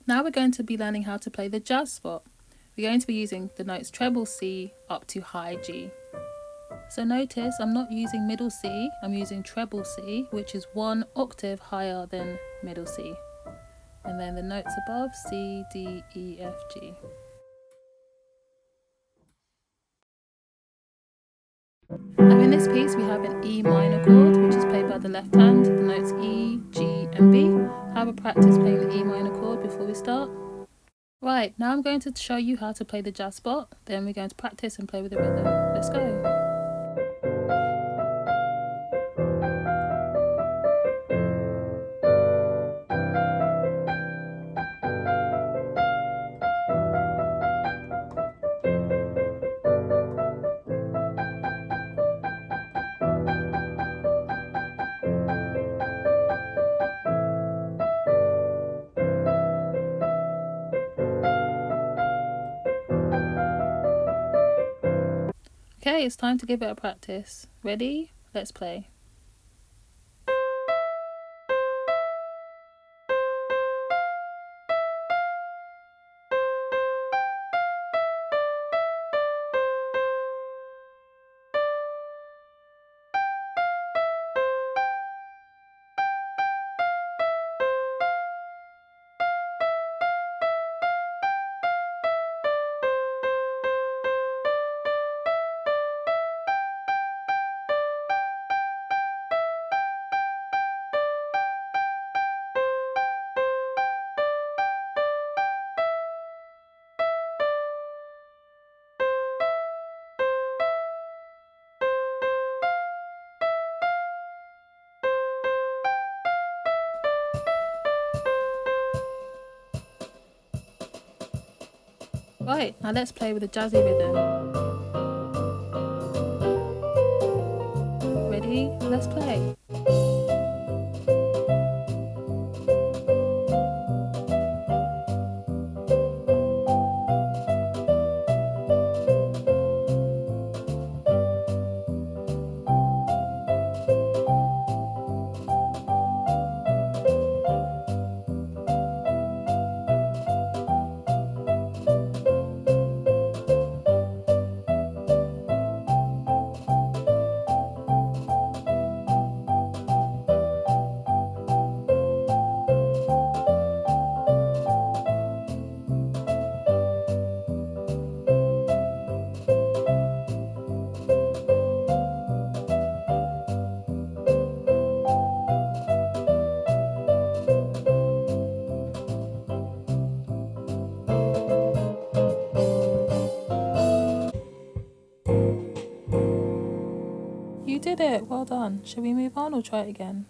Now we're going to be learning how to play the jazz spot. We're going to be using the notes treble C up to high G. So notice I'm not using middle C, I'm using treble C, which is 1 octave higher than middle C. And then the notes above, C, D, E, F, G. Now in this piece we have an E minor chord, which is played by the left hand, the notes E, G and B. Have a practice playing the E minor chord before we start. Right, now I'm going to show you how to play the jazz spot, then we're going to practice and play with the rhythm. Let's go. Okay, it's time to give it a practice. Ready? Let's play. Right, now let's play with a jazzy rhythm. Ready? Let's play. You did it, well done. Shall we move on or try it again?